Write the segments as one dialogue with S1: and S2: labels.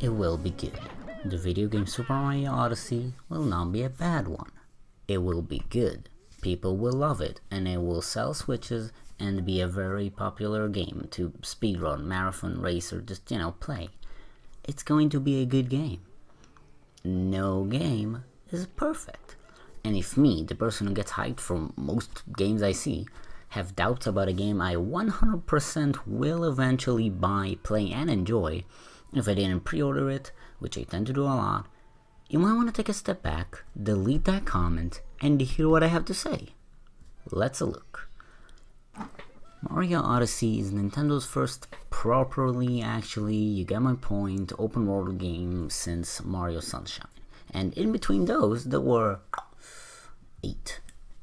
S1: It will be good. The video game Super Mario Odyssey will not be a bad one. It will be good. People will love it, and it will sell Switches and be a very popular game to speedrun, marathon, race, or just, play. It's going to be a good game. No game is perfect. And if me, the person who gets hyped for most games I see, have doubts about a game I 100% will eventually buy, play, and enjoy, if I didn't pre-order it, which I tend to do a lot, you might want to take a step back, delete that comment, and hear what I have to say. Let's look. Mario Odyssey is Nintendo's first properly, you get my point, open world game since Mario Sunshine. And in between those, there were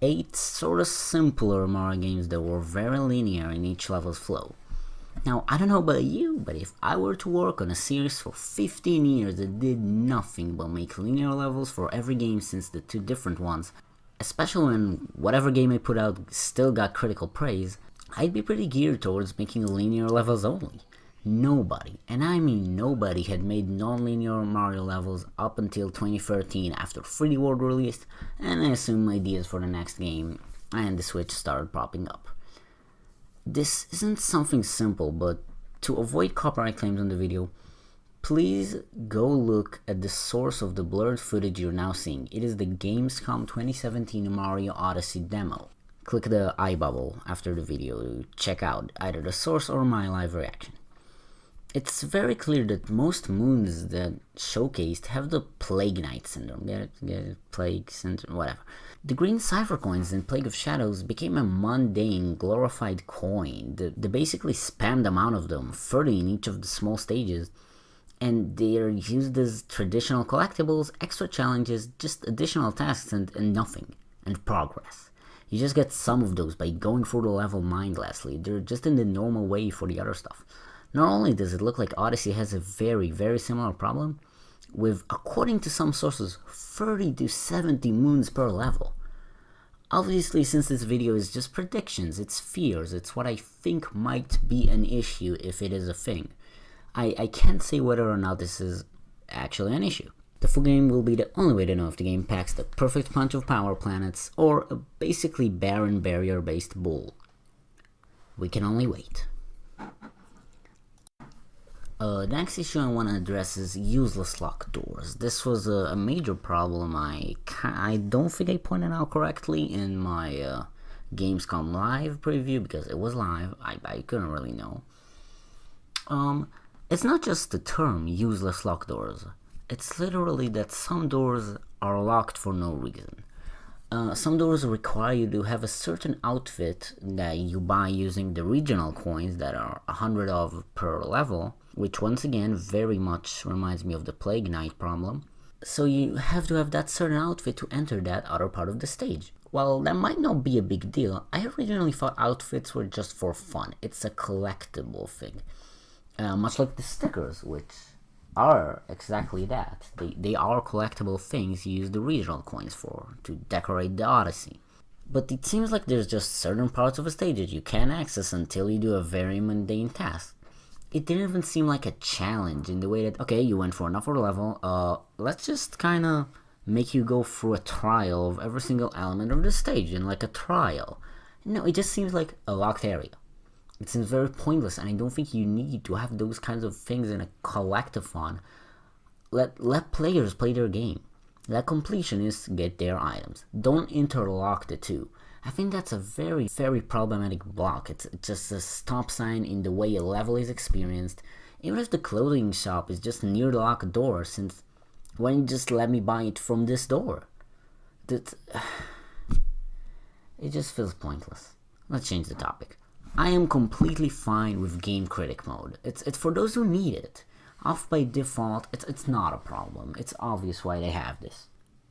S1: 8 sort of simpler Mario games that were very linear in each level's flow. Now, I don't know about you, but if I were to work on a series for 15 years that did nothing but make linear levels for every game since the 2 different ones, especially when whatever game I put out still got critical praise, I'd be pretty geared towards making linear levels only. Nobody, and I mean nobody, had made non-linear Mario levels up until 2013 after 3D World released, and I assume ideas for the next game and the Switch started popping up. This isn't something simple, but to avoid copyright claims on the video, please go look at the source of the blurred footage you're now seeing. It is the Gamescom 2017 Mario Odyssey demo. Click the eye bubble after the video to check out either the source or my live reaction. It's very clear that most moons that showcased have the Plague Knight syndrome. Get it? Plague syndrome, whatever. The green cipher coins in Plague of Shadows became a mundane, glorified coin. They basically spammed the amount of them, 30 in each of the small stages, and they are used as traditional collectibles, extra challenges, just additional tasks and nothing, and progress. You just get some of those by going through the level mindlessly. They're just in the normal way for the other stuff. Not only does it look like Odyssey has a very, very similar problem, with, according to some sources, 30 to 70 moons per level. Obviously, since this video is just predictions, it's fears, it's what I think might be an issue if it is a thing. I can't say whether or not this is actually an issue. The full game will be the only way to know if the game packs the perfect punch of power planets or a basically barren barrier-based bull. We can only wait. The next issue I want to address is useless locked doors. This was a major problem I don't think I pointed out correctly in my Gamescom live preview, because it was live. I couldn't really know. It's not just the term useless locked doors. It's literally that some doors are locked for no reason. Some doors require you to have a certain outfit that you buy using the regional coins that are 100 of per level, which once again very much reminds me of the Plague Knight problem. So you have to have that certain outfit to enter that other part of the stage. While that might not be a big deal, I originally thought outfits were just for fun. It's a collectible thing. Much like the stickers, which are exactly that. They are collectible things you use the regional coins for, to decorate the Odyssey. But it seems like there's just certain parts of a stage that you can't access until you do a very mundane task. It didn't even seem like a challenge in the way that, okay, you went for an upper level, let's just kinda make you go through a trial of every single element of the stage in like a trial. No, it just seems like a locked area. It seems very pointless, and I don't think you need to have those kinds of things in a collectathon. Let players play their game. Let completionists get their items. Don't interlock the two. I think that's a very, very problematic block. It's just a stop sign in the way a level is experienced, even if the clothing shop is just near the locked door, since why don't you just let me buy it from this door? It just feels pointless. Let's change the topic. I am completely fine with game critic mode. It's for those who need it. Off by default, it's not a problem. It's obvious why they have this.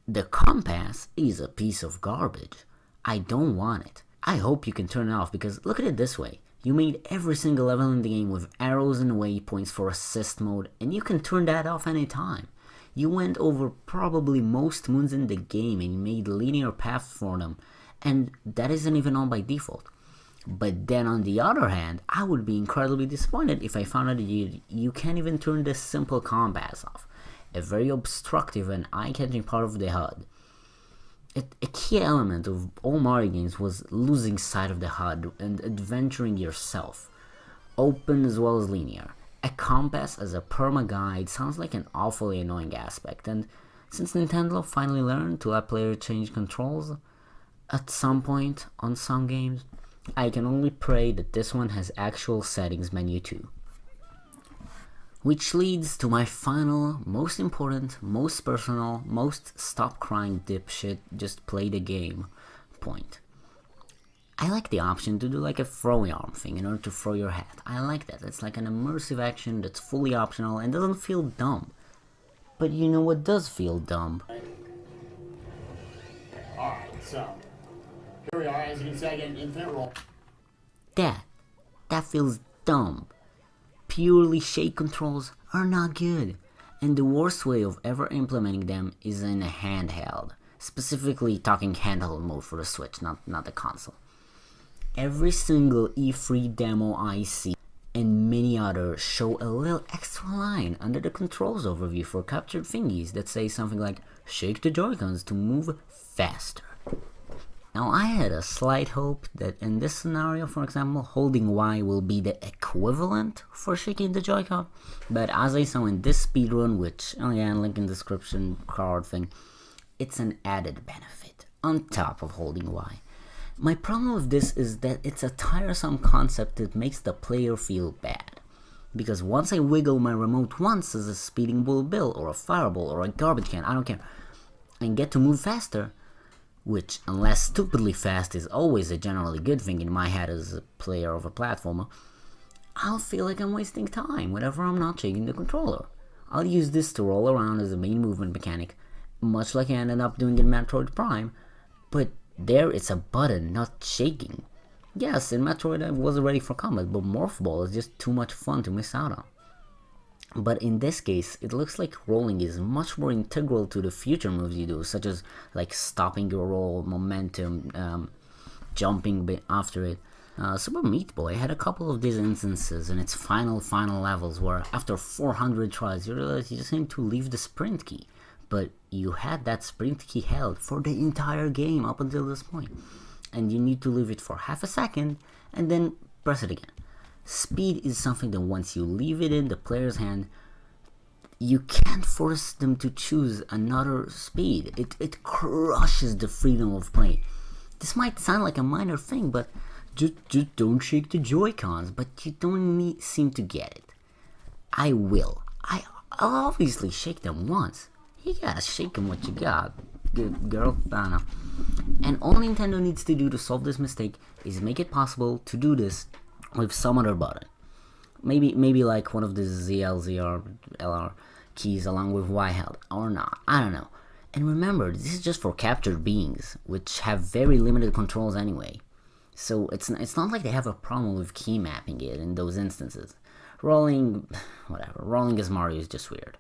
S1: The compass is a piece of garbage. I don't want it. I hope you can turn it off, because look at it this way. You made every single level in the game with arrows and waypoints for assist mode, and you can turn that off anytime. You went over probably most moons in the game and made linear paths for them, and that isn't even on by default. But then on the other hand, I would be incredibly disappointed if I found out that you can't even turn this simple compass off, a very obstructive and eye-catching part of the HUD. A key element of all Mario games was losing sight of the HUD and adventuring yourself, open as well as linear. A compass as a perma-guide sounds like an awfully annoying aspect, and since Nintendo finally learned to let players change controls at some point on some games, I can only pray that this one has actual settings menu too. Which leads to my final, most important, most personal, most stop crying dipshit, just play the game point. I like the option to do like a throw arm thing in order to throw your hat. I like that. It's like an immersive action that's fully optional and doesn't feel dumb. But you know what does feel dumb?
S2: Alright, so here we are, as you can see I get an infinite roll.
S1: That feels dumb. Purely shake controls are not good, and the worst way of ever implementing them is in a handheld. Specifically talking handheld mode for the Switch, not the console. Every single E3 demo I see and many others show a little extra line under the controls overview for captured thingies that say something like shake the Joy-Cons to move faster. Now I had a slight hope that in this scenario, for example, holding Y will be the equivalent for shaking the Joy-Con, but as I saw in this speedrun, which again link in description card thing, it's an added benefit on top of holding Y. My problem with this is that it's a tiresome concept that makes the player feel bad, because once I wiggle my remote once as a speeding bull bill or a fireball or a garbage can, I don't care, and get to move faster, which, unless stupidly fast is always a generally good thing in my head as a player of a platformer, I'll feel like I'm wasting time whenever I'm not shaking the controller. I'll use this to roll around as a main movement mechanic, much like I ended up doing in Metroid Prime, but there it's a button, not shaking. Yes, in Metroid I wasn't ready for combat, but Morph Ball is just too much fun to miss out on. But in this case, it looks like rolling is much more integral to the future moves you do, such as like stopping your roll, momentum, jumping after it. Super Meat Boy had a couple of these instances in its final levels where after 400 tries you realize you just need to leave the sprint key, but you had that sprint key held for the entire game up until this point, and you need to leave it for half a second and then press it again. Speed is something that once you leave it in the player's hand, you can't force them to choose another speed. It crushes the freedom of play. This might sound like a minor thing, but just don't shake the Joy-Cons, but you don't seem to get it. I will. I'll obviously shake them once. You gotta shake them what you got, good girl, I don't know. And all Nintendo needs to do to solve this mistake is make it possible to do this with some other button. Maybe like one of the ZL, ZR, LR keys along with Y held, or not, I don't know. And remember, this is just for captured beings, which have very limited controls anyway. So it's not like they have a problem with key mapping it in those instances. Rolling as Mario is just weird.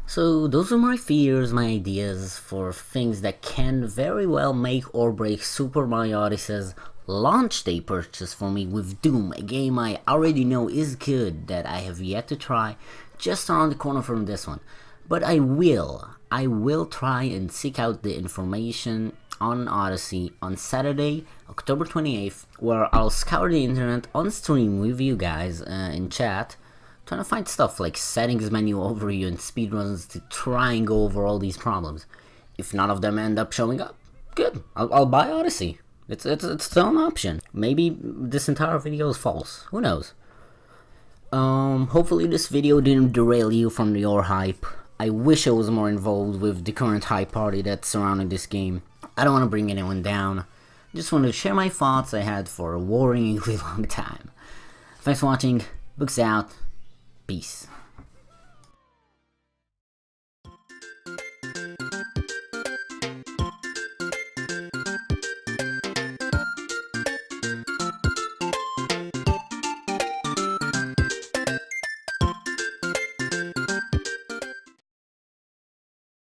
S1: So those are my fears, my ideas for things that can very well make or break Super Mario Odyssey's launch day purchase for me with Doom, a game I already know is good that I have yet to try, just around the corner from this one. But I will try and seek out the information on Odyssey on Saturday, October 28th, where I'll scour the internet on stream with you guys in chat, trying to find stuff like settings menu overview and speedruns to try and go over all these problems. If none of them end up showing up, good, I'll buy Odyssey. It's still an option. Maybe this entire video is false. Who knows? Hopefully this video didn't derail you from your hype. I wish I was more involved with the current hype party that's surrounding this game. I don't want to bring anyone down. Just wanted to share my thoughts I had for a worryingly long time. Thanks for watching. Books out. Peace.